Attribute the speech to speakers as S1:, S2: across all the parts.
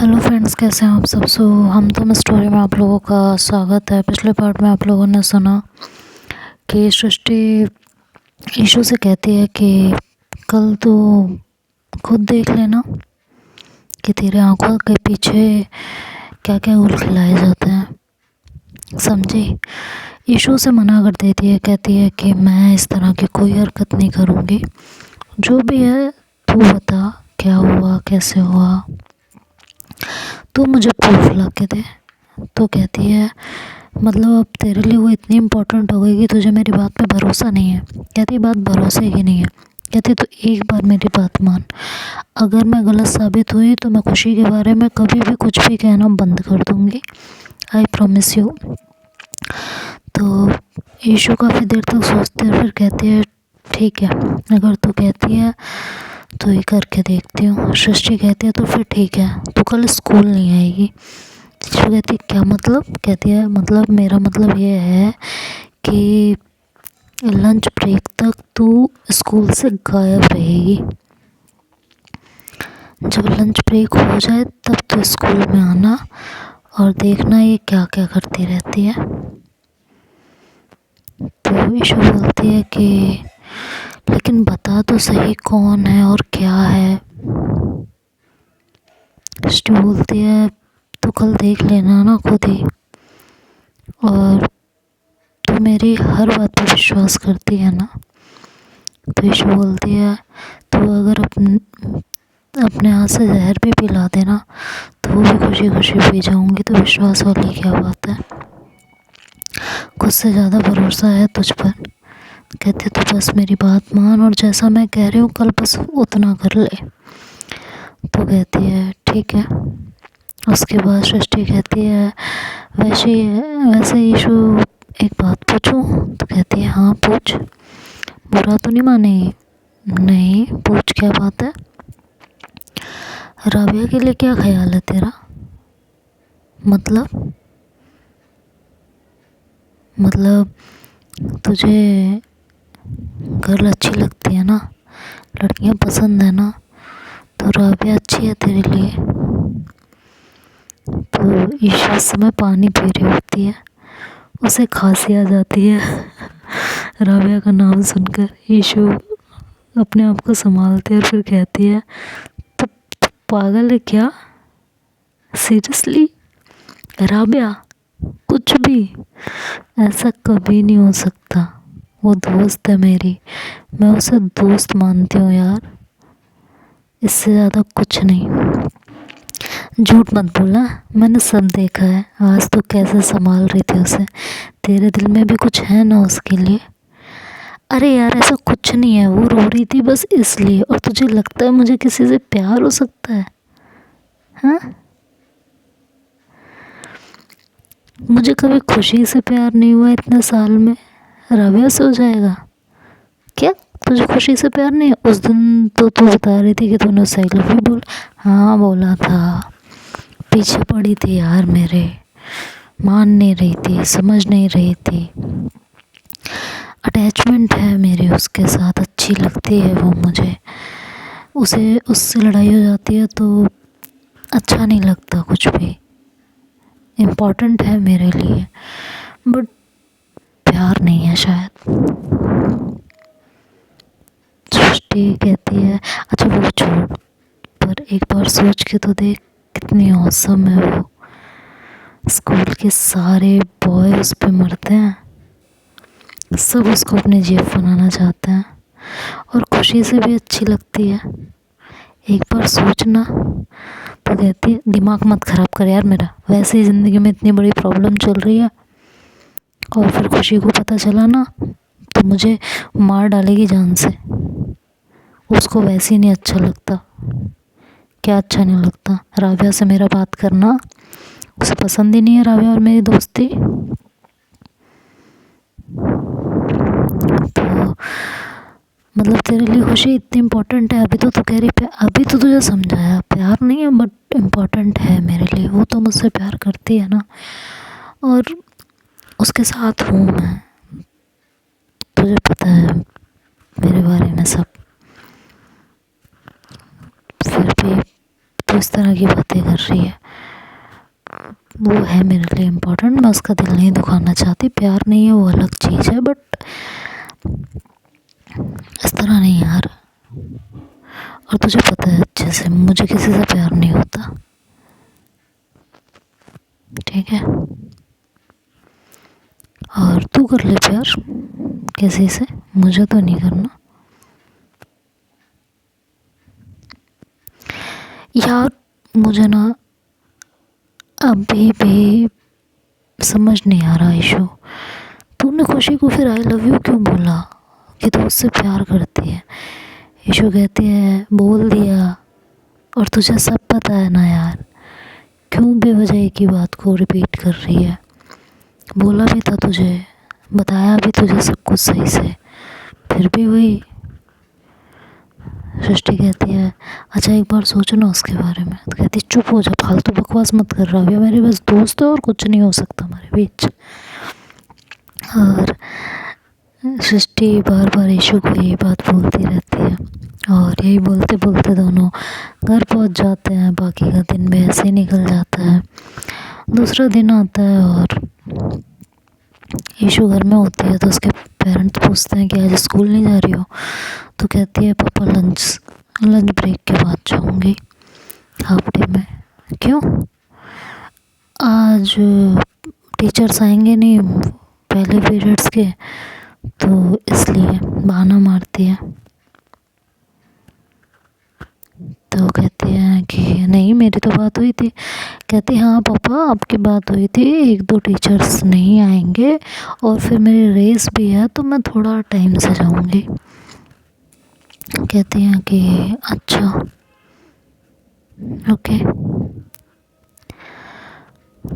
S1: Hello friends, कैसे हैं आप सब। हम तुम स्टोरी में आप लोगों का स्वागत है। पिछले पार्ट में आप लोगों ने सुना कि सृष्टि ईशु से कहती है कि कल तू खुद देख लेना कि तेरे आंखों के पीछे क्या क्या गुल खिलाए जाते हैं, समझी। ईशु से मना कर देती है, कहती है कि मैं इस तरह की कोई हरकत नहीं करूँगी, जो भी है तू बता क्या हुआ, कैसे हुआ, तू मुझे प्रूफ ला के दे। तो कहती है मतलब अब तेरे लिए वो इतनी इम्पोर्टेंट हो गई कि तुझे मेरी बात पे भरोसा नहीं है। कहती बात भरोसे की नहीं है। कहती तो एक बार मेरी बात मान, अगर मैं गलत साबित हुई तो मैं खुशी के बारे में कभी भी कुछ भी कहना बंद कर दूँगी, आई प्रॉमिस यू। तो ईशु काफ़ी देर तक सोचती है, फिर कहती है ठीक है, अगर तू कहती है तो ये करके देखती हूँ। सृष्टि कहती है तो फिर ठीक है, तू कल स्कूल नहीं आएगी। ईशु कहती क्या मतलब। कहती है मतलब मेरा मतलब ये है कि लंच ब्रेक तक तू स्कूल से गायब रहेगी। जब लंच ब्रेक हो जाए तब तू स्कूल में आना और देखना ये क्या क्या करती रहती है। तो ईशु बोलती है कि लेकिन बता तो सही कौन है और क्या है। सृष्टि बोलती है तो कल देख लेना ना खुद ही, और तू मेरी हर बात पे विश्वास करती है ना। तो ईशु बोलती है तो अगर अपने हाथ से जहर भी पिला देना तो वो भी खुशी खुशी पी जाऊंगी, तो विश्वास वाली क्या बात है, खुद से ज़्यादा भरोसा है तुझ पर। कहते तो बस मेरी बात मान और जैसा मैं कह रही हूँ कल बस उतना कर ले। तो कहती है ठीक है। उसके बाद सृष्टि कहती है वैसे ईशु एक बात पूछूं। तो कहती है हाँ पूछ, बुरा तो नहीं मानेगी। नहीं पूछ, क्या बात है। राबिया के लिए क्या ख्याल है तेरा। मतलब तुझे गर्ल अच्छी लगती है ना, लड़कियां पसंद है ना, तो राबिया अच्छी है तेरे लिए। तो ईशा उस समय पानी पी रही होती है, उसे खांसी आ जाती है राबिया का नाम सुनकर। ईशु अपने आप को संभालती है और फिर कहती है तो पागल है क्या, सीरियसली राबिया कुछ भी, ऐसा कभी नहीं हो सकता। वो दोस्त है मेरी, मैं उसे दोस्त मानती हूँ यार, इससे ज़्यादा कुछ नहीं। झूठ मत बोलना, मैंने सब देखा है। आज तो कैसे संभाल रही थी उसे, तेरे दिल में भी कुछ है ना उसके लिए। अरे यार ऐसा कुछ नहीं है, वो रो रही थी बस इसलिए। और तुझे लगता है मुझे किसी से प्यार हो सकता है? हाँ, मुझे कभी खुशी से प्यार नहीं हुआ इतने साल में, राबिया से हो जाएगा क्या। तुझे खुशी से प्यार नहीं। उस दिन तो तू बता रही थी कि तूने उससे आई लव यू बोल। हाँ बोला था, पीछे पड़ी थी यार मेरे, मान नहीं रही थी, समझ नहीं रही थी। अटैचमेंट है मेरी उसके साथ, अच्छी लगती है वो मुझे। उसे उससे लड़ाई हो जाती है तो अच्छा नहीं लगता कुछ भी। इम्पोर्टेंट है मेरे लिए बट प्यार नहीं है शायद। सृष्टि कहती है अच्छा वो छोड़, पर एक बार सोच के तो देख कितनी औसम है वो। स्कूल के सारे बॉय उस पे मरते हैं, सब उसको अपने जीएफ बनाना चाहते हैं, और खुशी से भी अच्छी लगती है। एक बार सोचना। तो कहती है दिमाग मत ख़राब कर यार मेरा, वैसे ही ज़िंदगी में इतनी बड़ी प्रॉब्लम चल रही है, और फिर खुशी को पता चला ना तो मुझे मार डालेगी जान से। उसको वैसे ही नहीं अच्छा लगता। क्या अच्छा नहीं लगता, राबिया से मेरा बात करना उसे पसंद ही नहीं है, राबिया और मेरी दोस्ती। तो मतलब तेरे लिए खुशी इतनी इम्पोर्टेंट है। अभी तो तू कह रही अभी तो तुझे समझाया प्यार नहीं है बट इम्पोर्टेंट है मेरे लिए। वो तो मुझसे प्यार करती है ना, और उसके साथ हूँ मैं, तुझे पता है मेरे बारे में सब। फिर भी तू इस तरह की बातें कर रही है। वो है मेरे लिए इम्पोर्टेंट, मैं उसका दिल नहीं दुखाना चाहती, प्यार नहीं है वो अलग चीज़ है, बट इस तरह नहीं यार। और तुझे पता है अच्छे से मुझे किसी से प्यार नहीं होता, ठीक है। और तू कर ले प्यार किसी से, मुझे तो नहीं करना यार। मुझे ना अभी भी समझ नहीं आ रहा ईशु, तूने खुशी को फिर आई लव यू क्यों बोला कि तू उससे प्यार करती है। ईशु कहती है बोल दिया, और तुझे सब पता है ना यार, क्यों बेवजह एक ही बात को रिपीट कर रही है। बोला भी था तुझे, बताया भी तुझे सब कुछ सही से, फिर भी वही। सृष्टि कहती है अच्छा एक बार सोचो ना उसके बारे में। तो कहती है चुप हो जा, फालतू बकवास मत कर रहा, अभी मेरे बस दोस्त है और कुछ नहीं हो सकता हमारे बीच। और सृष्टि बार बार ईशु को यही बात बोलती रहती है, और यही बोलते बोलते दोनों घर पहुंच जाते हैं। बाकी का दिन भी ऐसे ही निकल जाता है। दूसरा दिन आता है और ईशु घर में होती है, तो उसके पेरेंट्स पूछते हैं कि आज स्कूल नहीं जा रही हो। तो कहती है पापा लंच ब्रेक के बाद जाऊंगी, हाफ डे में। क्यों? आज टीचर्स आएंगे नहीं पहले पीरियड्स के, तो इसलिए बहाना मारती है। तो कहती है कि नहीं मेरी तो बात हुई थी। कहती हाँ पापा आपकी बात हुई थी, एक दो टीचर्स नहीं आएंगे और फिर मेरी रेस भी है, तो मैं थोड़ा टाइम से जाऊंगी। कहती हैं कि अच्छा ओके।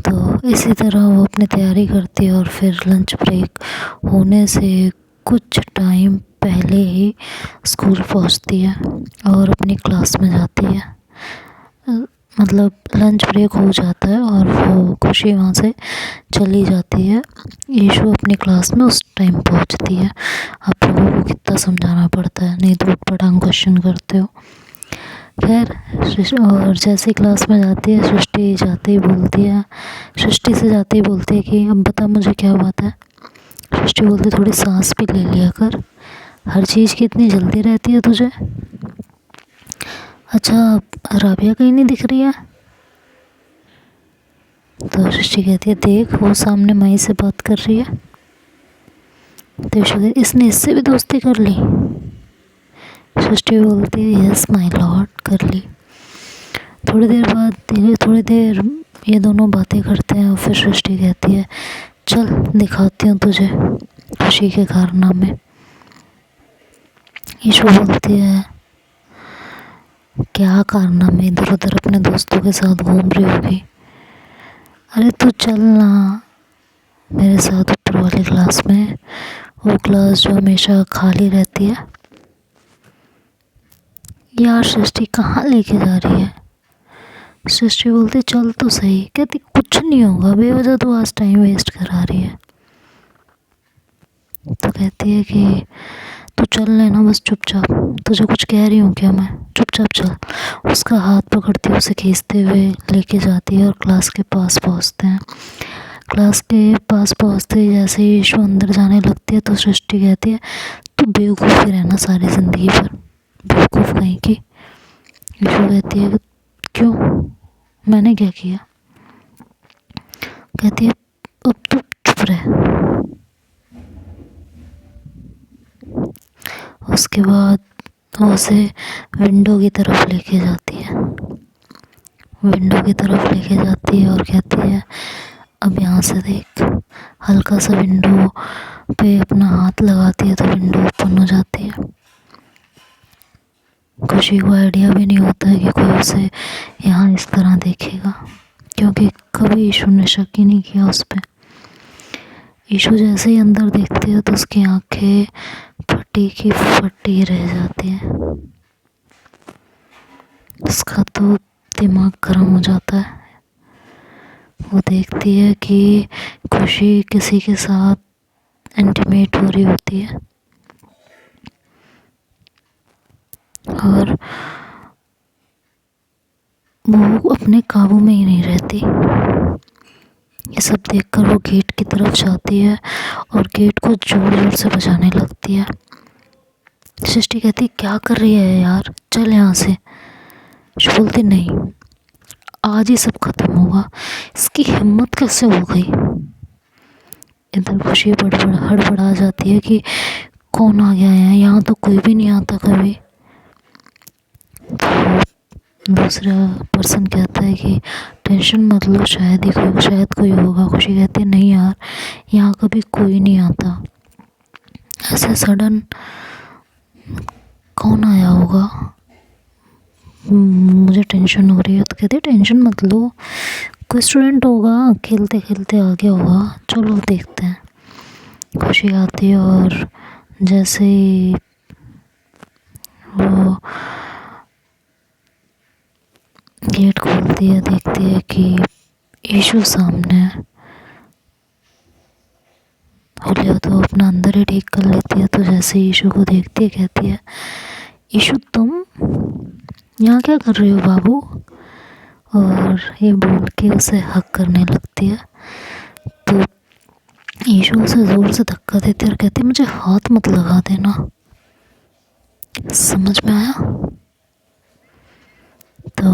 S1: तो इसी तरह वो अपनी तैयारी करती है, और फिर लंच ब्रेक होने से कुछ टाइम पहले ही स्कूल पहुंचती है और अपनी क्लास में जाती है। मतलब लंच ब्रेक हो जाता है और वो खुशी वहाँ से चली जाती है। ईशु अपनी क्लास में उस टाइम पहुँचती है। आप लोगों को कितना समझाना पड़ता है, नहीं तो उटपटांग क्वेश्चन करते हो। खैर और जैसे क्लास में जाती है, सृष्टि जाते ही बोलती है, सृष्टि से जाते ही बोलती है कि अब बता मुझे क्या बात है। सृष्टि बोलती थोड़ी सांस भी ले लिया कर, हर चीज़ की इतनी जल्दी रहती है तुझे। अच्छा राबिया कहीं नहीं दिख रही है। तो सृष्टि कहती है देख वो सामने माई से बात कर रही है। तो इसने इससे भी दोस्ती कर ली। सृष्टि बोलती है यस माय लॉर्ड कर ली। थोड़ी देर ये दोनों बातें करते हैं और फिर सृष्टि कहती है चल दिखाती हूँ तुझे खुशी के कारनामे। ईशु बोलती है क्या कारनामे, इधर उधर अपने दोस्तों के साथ घूम रही होगी। अरे तू चल ना मेरे साथ ऊपर वाली क्लास में, वो क्लास जो हमेशा खाली रहती है। यार सृष्टि कहाँ लेके जा रही है। सृष्टि बोलती चल तो सही। कहती कुछ नहीं होगा, बेवजह तो आज टाइम वेस्ट करा रही है। तो कहती है कि तू चल लेना बस चुपचाप, तुझे कुछ कह रही हूँ क्या मैं, चुपचाप चल। उसका हाथ पकड़ती उसे खींचते हुए लेके जाती है और क्लास के पास पहुँचते हैं। क्लास के पास पहुँचते ही जैसे ही ईशु अंदर जाने लगती है तो सृष्टि कहती है तू बेवकूफ़ ही रहना सारी ज़िंदगी भर, बेवकूफ़ कहीं की। ईशु कहती है क्यों, मैंने क्या किया। कहती है अब तू चुप रह। उसके बाद वो उसे विंडो की तरफ लेके जाती है, विंडो की तरफ लेके जाती है और कहती है अब यहाँ से देख। हल्का सा विंडो पे अपना हाथ लगाती है तो विंडो ओपन हो जाती है। खुशी को आइडिया भी नहीं होता है कि कोई उसे यहाँ इस तरह देखेगा, क्योंकि कभी ईशु ने शक ही नहीं किया उस पर। ईशु जैसे ही अंदर देखती है तो उसकी आंखें फटी की फटी रह जाती हैं। उसका तो दिमाग गर्म हो जाता है। वो देखती है कि खुशी किसी के साथ इंटीमेट हो रही होती है और वो अपने काबू में ही नहीं रहती। ये सब देखकर वो गेट की तरफ जाती है और गेट को जोर जोर से बजाने लगती है। सृष्टि कहती क्या कर रही है यार, चल यहाँ से। वो बोलती नहीं, आज ही सब खत्म होगा। इसकी हिम्मत कैसे हो गई। इधर खुशी हड़बड़ा जाती है कि कौन आ गया है, यहाँ तो कोई भी नहीं आता कभी। तो दूसरा पर्सन कहता है कि टेंशन मत लो, शायद कोई होगा। खुशी कहती है नहीं यार, यहाँ कभी कोई नहीं आता। ऐसे सडन कौन आया होगा, मुझे टेंशन हो रही है। तो कहती है टेंशन मत लो, कोई स्टूडेंट होगा, खेलते खेलते आ गया होगा, चलो देखते हैं। खुशी आती है और जैसे ही वो गेट खोलती है देखती है कि यीशु सामने है। हुलिया तो अपना अंदर ही ठीक कर लेती है। तो जैसे यीशु को देखती है कहती है यीशु तुम यहाँ क्या कर रहे हो बाबू। और ये बोल के उसे हक करने लगती है। तो यीशु उसे ज़ोर से धक्का देती है और कहती है मुझे हाथ मत लगा देना, समझ में आया। तो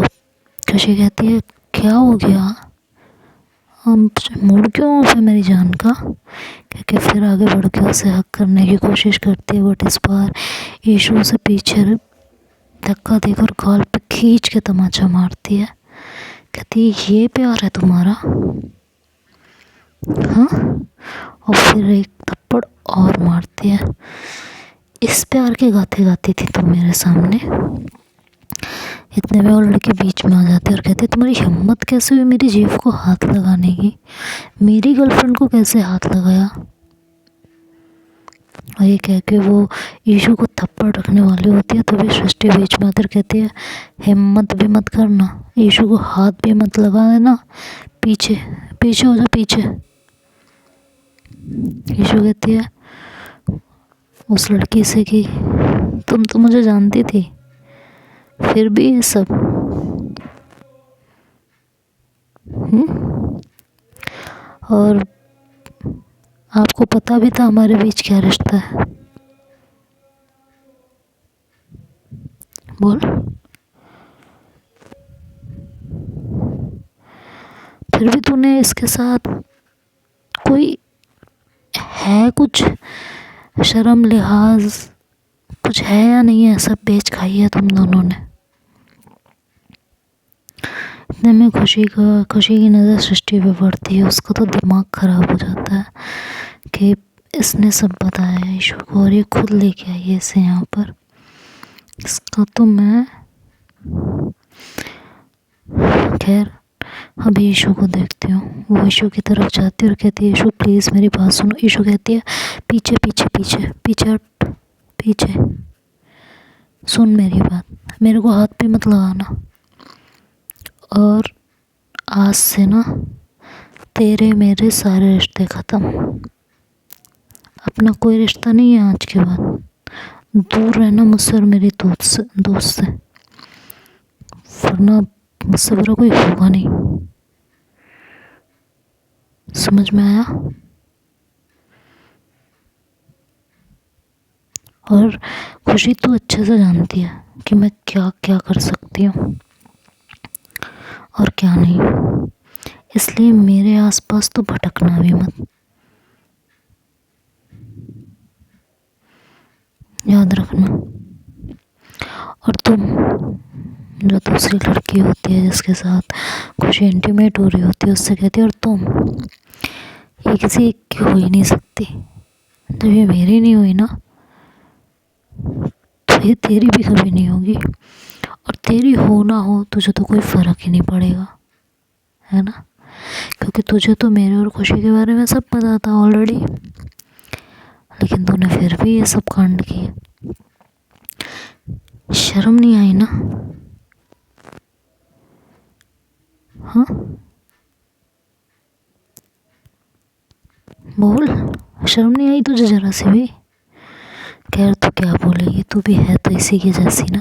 S1: खुशी कहती है क्या हो गया, हम मूड क्यों ऑफ है मेरी जान का। क्योंकि फिर आगे बढ़ के उसे हक करने की कोशिश करती है, बट इस बार यीशु उसे पीछे धक्का देकर गाल पे खींच के तमाचा मारती है। कहती है ये प्यार है तुम्हारा, हाँ। और फिर एक थप्पड़ और मारती है। इस प्यार के गाते गाती थी तुम मेरे सामने। इतने में वो लड़की बीच में आ जाती है और कहती है तुम्हारी हिम्मत कैसे हुई मेरी जीभ को हाथ लगाने की, मेरी गर्लफ्रेंड को कैसे हाथ लगाया। और ये कह के वो यीशु को थप्पड़ रखने वाली होती है। तो भी सृष्टि बीच में आकर कहती है हिम्मत भी मत करना, यीशु को हाथ भी मत लगा देना, पीछे पीछे हो जा पीछे। यीशु कहती है उस लड़की से कि तुम तो मुझे जानती थी, फिर भी ये सब। और आपको पता भी था हमारे बीच क्या रिश्ता है, बोल। फिर भी तूने इसके साथ कोई है कुछ शर्म लिहाज कुछ है या नहीं है, सब बेच खाई है तुम दोनों ने। इतने में खुशी की नज़र सृष्टि पे पड़ती है। उसका तो दिमाग ख़राब हो जाता है कि इसने सब बताया यीशु को और ये खुद लेके आई है इसे यहाँ पर। इसका तो मैं खैर अभी यीशु को देखती हूँ। वो यीशु की तरफ जाती है और कहती है यीशु प्लीज़ मेरी बात सुनो। यीशु कहती है पीछे पीछे पीछे पीछे हट, पीछे सुन मेरी बात, मेरे को हाथ पे मत लगाना। और आज से ना तेरे मेरे सारे रिश्ते ख़त्म, अपना कोई रिश्ता नहीं है आज के बाद। दूर रहना मुझसे और मेरी दोस्त से, वरना मुझसे बुरा कोई होगा नहीं, समझ में आया। और खुशी तू अच्छे से जानती है कि मैं क्या क्या कर सकती हूँ और क्या नहीं, इसलिए मेरे आसपास तो भटकना भी मत, याद रखना। और तुम जो दूसरी लड़की होती है जिसके साथ खुशी इंटीमेट हो रही होती है उससे कहती है और तुम, ये किसी एक की हो ही नहीं सकती। जब ये मेरी नहीं हुई ना तो ये तेरी भी कभी नहीं होगी। और तेरी हो ना हो तुझे तो कोई फ़र्क ही नहीं पड़ेगा, है ना, क्योंकि तुझे तो मेरे और खुशी के बारे में सब पता था ऑलरेडी। लेकिन तूने फिर भी ये सब कांड किए, शर्म नहीं आई ना। हाँ बोल, शर्म नहीं आई तुझे जरा सी भी। खैर तू क्या बोलेगी, तू भी है तो इसी की जैसी ना।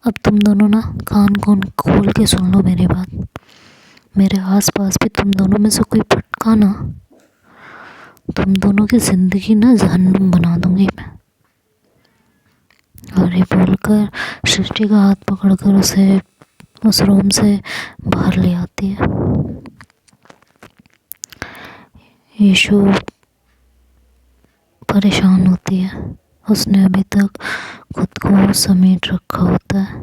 S1: अब तुम दोनों ना कान कौन खोल के सुन लो मेरी बात। मेरे आसपास भी तुम दोनों में से कोई भटका ना, तुम दोनों की जिंदगी ना जहन्नुम बना दूंगी मैं। और ये बोलकर सृष्टि का हाथ पकड़कर उसे उस रूम से बाहर ले आती है। यीशु परेशान होती है, उसने अभी तक खुद को समेट रखा होता है,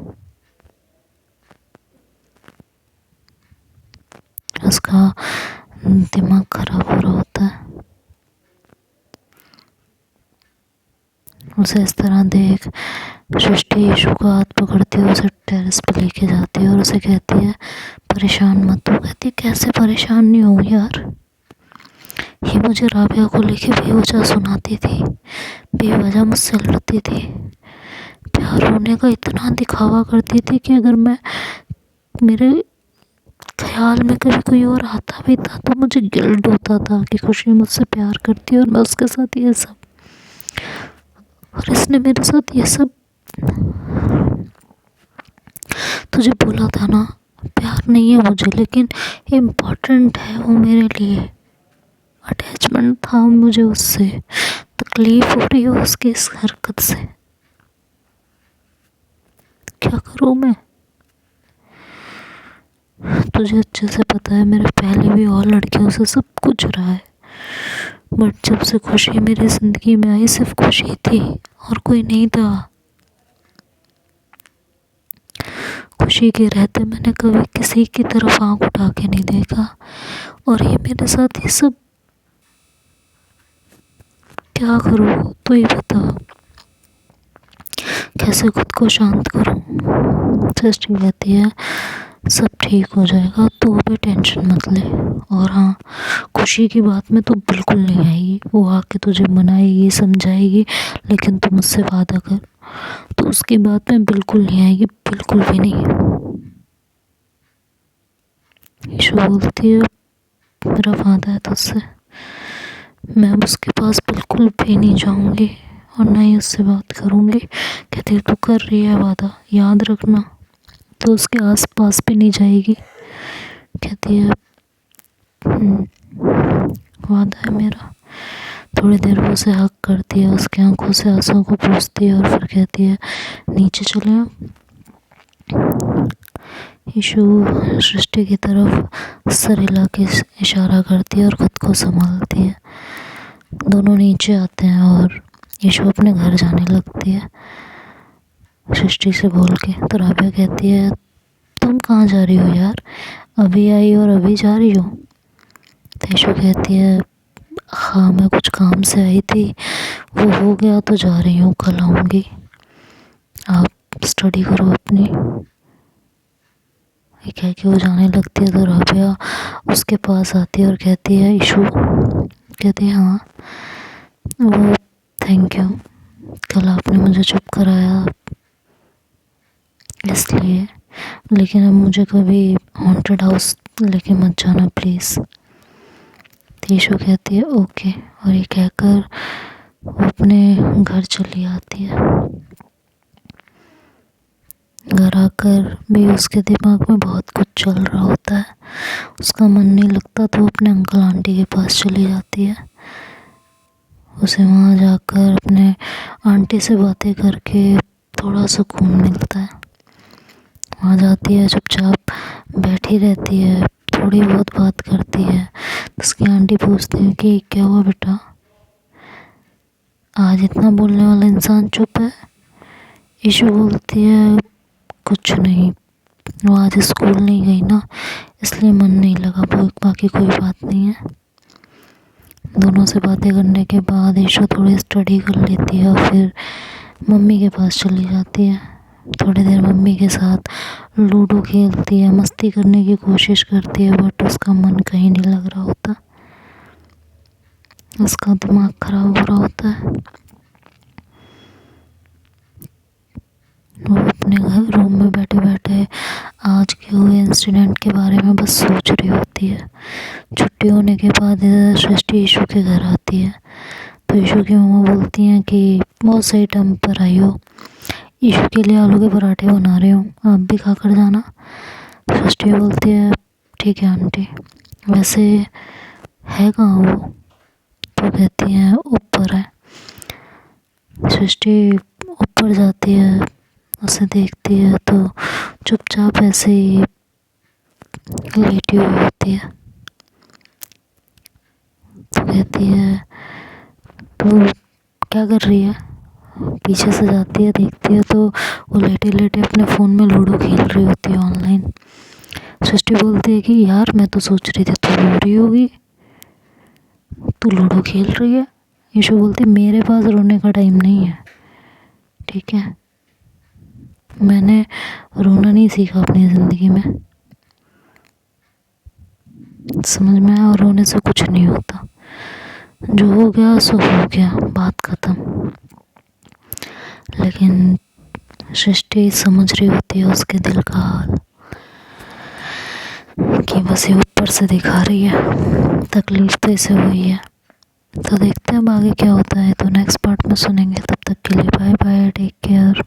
S1: उसका दिमाग खराब हो रहा होता है। उसे इस तरह देख सृष्टि यीशु का हाथ पकड़ती है, उसे टेरेस पर लेके जाती है और उसे कहती है परेशान मत हो। कहती है कैसे परेशान नहीं हूँ यार, ये मुझे राबिया को लेके बेवजह सुनाती थी, बेवजह मुझसे लड़ती थी, प्यार होने का इतना दिखावा करती थी कि अगर मैं मेरे ख्याल में कभी कोई और आता भी था तो मुझे गिल्ट होता था कि खुशी मुझसे प्यार करती है और मैं उसके साथ ये सब, और इसने मेरे साथ ये सब। तुझे बोला था ना प्यार नहीं है मुझे, लेकिन इम्पोर्टेंट है वो मेरे लिए, अटैचमेंट था मुझे उससे, तकलीफ हो रही है उसकी इस हरकत से, क्या करूँ मैं। तुझे अच्छे से पता है मेरे पहले भी और लड़कियों से सब कुछ रहा है, बट जब से खुशी मेरी ज़िंदगी में आई सिर्फ खुशी थी और कोई नहीं था। खुशी के रहते मैंने कभी किसी की तरफ आँख उठा के नहीं देखा, और ये मेरे साथ ये सब, क्या करूँ तो ये बता, कैसे खुद को शांत करूँ। सृष्टि कहती है सब ठीक हो जाएगा, तू भी टेंशन मत ले। और हाँ, खुशी की बात में तो बिल्कुल नहीं आएगी, वो आके तुझे मनाएगी समझाएगी, लेकिन तू मुझसे वादा कर, तो उसकी बात में बिल्कुल नहीं आएगी, बिल्कुल भी नहीं। यीशु बोलती है मेरा वादा है तुझसे, मैं अब उसके पास बिल्कुल भी नहीं जाऊंगी और ना ही उससे बात करूंगी। कहती है तू कर रही है वादा, याद रखना, तो उसके आस पास भी नहीं जाएगी। कहती है वादा है मेरा। थोड़ी देर वो उसे हक करती है, उसकी आंखों से आंसुओं को पोंछती है और फिर कहती है नीचे चले आप। यीशु सृष्टि की तरफ सर हिला के इशारा करती है और खुद को संभालती है। दोनों नीचे आते हैं और यीशु अपने घर जाने लगती है सृष्टि से बोल के। तो राबिया कहती है तुम कहाँ जा रही हो यार, अभी आई और अभी जा रही हो। तो यीशु कहती है हाँ मैं कुछ काम से आई थी, वो हो गया तो जा रही हूँ, कल आऊँगी, आप स्टडी करो अपनी। ये कह के वो जाने लगती है तो राबिया उसके पास आती है और कहती है यीशु, कहती है हाँ वो थैंक यू, कल आपने मुझे चुप कराया इसलिए, लेकिन अब मुझे कभी हॉन्टेड हाउस लेके मत जाना प्लीज़। यीशु कहती है ओके, और ये कहकर वो अपने घर चली आती है। घर आकर भी उसके दिमाग में बहुत कुछ चल रहा होता है, उसका मन नहीं लगता तो वो अपने अंकल आंटी के पास चली जाती है। उसे वहाँ जाकर अपने आंटी से बातें करके थोड़ा सुकून मिलता है। वहाँ जाती है, चुपचाप बैठी रहती है, थोड़ी बहुत बात करती है। तो उसकी आंटी पूछती है कि क्या हुआ बेटा, आज इतना बोलने वाला इंसान चुप है। यीशु बोलती है कुछ नहीं, वो आज स्कूल नहीं गई ना इसलिए मन नहीं लगा, बाकी कोई बात नहीं है। दोनों से बातें करने के बाद यीशु थोड़ी स्टडी कर लेती है और फिर मम्मी के पास चली जाती है। थोड़ी देर मम्मी के साथ लूडो खेलती है, मस्ती करने की कोशिश करती है, बट उसका मन कहीं नहीं लग रहा होता, उसका दिमाग खराब हो रहा होता है। वो अपने घर रूम में बैठे बैठे आज के हुए इंसिडेंट के बारे में बस सोच रही होती है। छुट्टी होने के बाद सृष्टि यीशु के घर आती है तो यीशु की मम्मा बोलती हैं कि बहुत सही टाइम पर आई हो, ईशू के लिए आलू के पराठे बना रही हूँ, आप भी खा कर जाना। सृष्टि बोलती है ठीक है आंटी। वैसे है कहाँ वो? तो कहती है ऊपर है। सृष्टि ऊपर जाती है, उसे देखती है तो चुपचाप ऐसे ही लेटी हुई होती है। तो कहती है तो क्या कर रही है? पीछे से जाती है, देखती है तो वो लेटे लेटे अपने फ़ोन में लूडो खेल रही होती है ऑनलाइन। सृष्टि बोलती है कि यार मैं तो सोच रही थी तू रो रही होगी, तू लूडो खेल रही है। ईशू बोलती मेरे पास रोने का टाइम नहीं है, ठीक है? मैंने रोना नहीं सीखा अपनी ज़िंदगी में, समझ में आया? और रोने से कुछ नहीं होता, जो हो गया सो हो गया, बात ख़त्म। लेकिन सृष्टि समझ रही होती है उसके दिल का हाल, कि बस ये ऊपर से दिखा रही है, तकलीफ़ तो इसे हुई है। तो देखते हैं अब आगे क्या होता है, तो नेक्स्ट पार्ट में सुनेंगे। तब तक के लिए बाय बाय, टेक केयर।